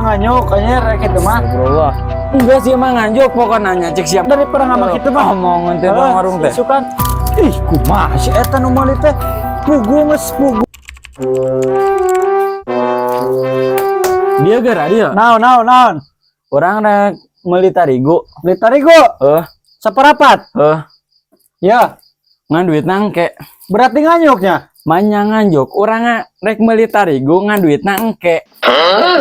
nganyuk kayaknya rek itu mah. Bro, enggak sih emang nganjuk pokoknya cek siap Daripada ngamak itu mah omongan teh bang warung teh. Sukan. Ih, kumaha si eta nu meuli teh? Pugu geus pugu. Dia gara dia. Naon. Orang rek meuli tarigu. Beli tarigu. Saparapat. Ya, Ngan duit nangke. berarti nganyuknya. Manya nganjuk orang rek meuli tarigu ngan duit nangke.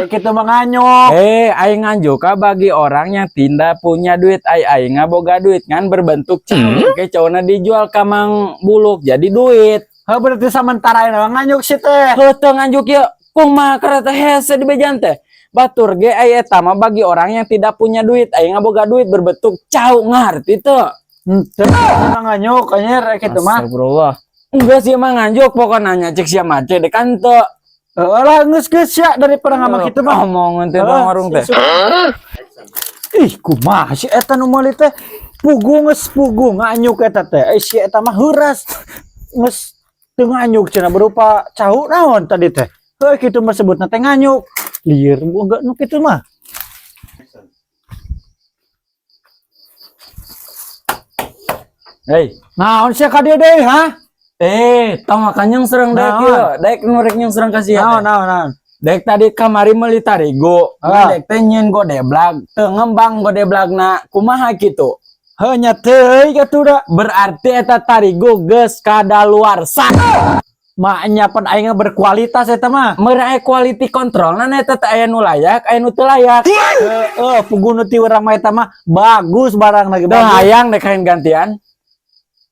Kita mah nganyuk. Aing nganjuk bagi orang yang tidak punya duit aing boga duit ngan berbentuk cewek ke cowoknya dijual ke Mang Buluk jadi duit. Berarti sementara ini nganyuk sih teh. Heuteung nganjuk ya kumaha kereta hese di bejan teh. Batur ge aya eta mah bagi orang yang tidak punya duit aing boga duit berbentuk cau ngarti teu. Henteu nganyuk kayaknya rek itu mah. Astagfirullah. Enggak sih emang nganjuk pokoknya cek sia mah teh kan teu. Lah geus ya daripada ngamak itu mah. Omongan teh bang warung teh. Ih, kumaha si eta nu meuli teh? Pugu geus pugu nganyuk eta teh. Si eta mah heuras. Geus teu nganyuk cenah berupa cau naon tadi teh. Heuh kitu mah sebutna teh nganyuk. Lieur enggak nu kitu mah. Naon sia ka dieu deui ha? Tau makanya serang dek ya, dek nurek yang serang kasih ya. Naon. Dek tadi kamari meuli tarigu, dek teh nyeun godeblag, teu ngembang godeblagna kumaha kitu. Hanya teh kitu da. Berarti eta tarigu geus kadaluarsa. Maknya pan aing berkualitas eta mah. Meraih quality control na eta teh aya nu layak, aya nu teu layak. Pugu nu ti urang mah eta mah bagus barang lagi Dah bagus. hayang dek kain gantian.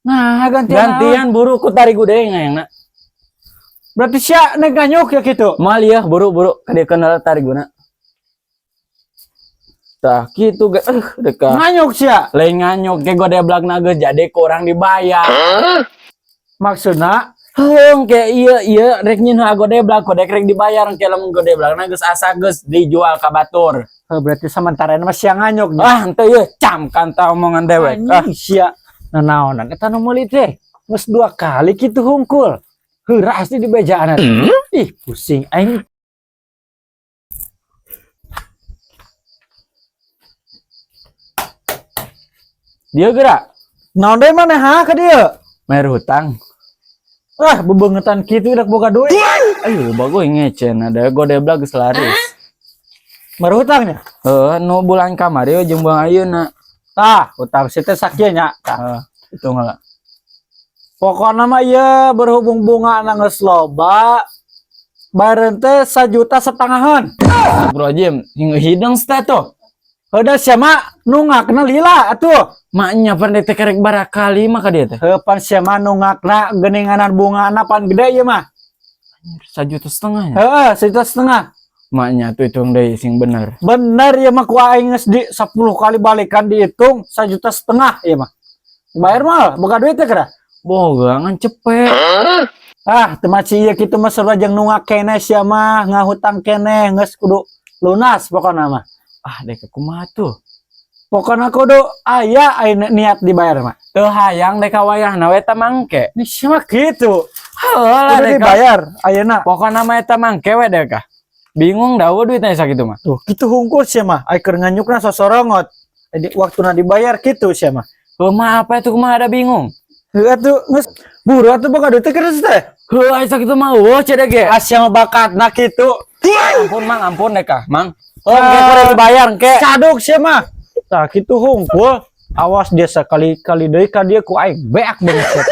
Nah, Gantian buru ku tarigu deui ngayangna. Berarti sia nek nganyuk ya gitu. Mal ya buru-buru ka dieu kenal tariguna. Tah kitu ge deka. Nganyuk sia. Lain nganyuk ge godeblagna geus jadi ku urang dibayar. Maksudna Heung ke iya rek nyeun godeblag kodek rek dibayar ke lamun godeblagna geus asa geus dijual ka batur. berarti sementara ini masih nganyuk nya. Henteu ye cam kanta omongan dewek. Sia. Nah naonan eta nu meuli teh. Geus 2 kali kitu hungkul. Heuras di bejaan. Ih, pusing aing. Dia gerak Naon deui maneh ha ka dieu? bayar hutang. Bebengetan kitu udah boga duit. Ayo bagus ngecen ada godeblag geus laris. Marhutangnya. Nu bulan kamari jeung bulan ayeuna. Utang situ sakieu nya. Itu ngalah. Pokokna mah ieu berhubung bunga geus loba. Bareun teh 1,5 juta. Bro Jim, hidung sta tuh. Heuda sia mah nungakna lila atuh. Maknya pandai teh kerek barakali mah ka dieu teh. Pan sia mah nungakna geuninganan bungana pan gede ieu mah. 1,5 juta nya. 1,5 juta. Maknya tuh hitung deui sing bener. Bener ya mah ku aing geus di 10 kali balikan dihitung 1,5 juta ieu mah. Bayar mah boga duit teh kada? Boga ngan cepet. Teu maci ieu kitu mah sarua jeung nungak keneh sia mah ngahutang keneh geus kudu lunas pokona mah. Dek kumaha tuh. Pokona kudu aya niat dibayar mah. Teu hayang dek wayahna we eta mangke. Ini sia mah kitu. Heula Kudu dek dibayar ayeuna. Pokona mah eta mangke we dek. Bingung dah duitnya sakitu mah. Tuh, kitu hungkul sia mah. Ai keur nganyukna sosorongot. Waktuna dibayar kitu sia mah. Kumaha apa itu kumaha ada bingung. Heuh atuh geus buru atuh boga duit teh keus teh. Heuh sakitu mah cedek ge. Sia mah bakatna kitu. Ampun Mang, ampun dek Mang. Kudu dibayar ke. Caduk sia mah. Tah kitu hungkul. Awas dia sekali-kali deui ka dieu ku aing beak beungeut.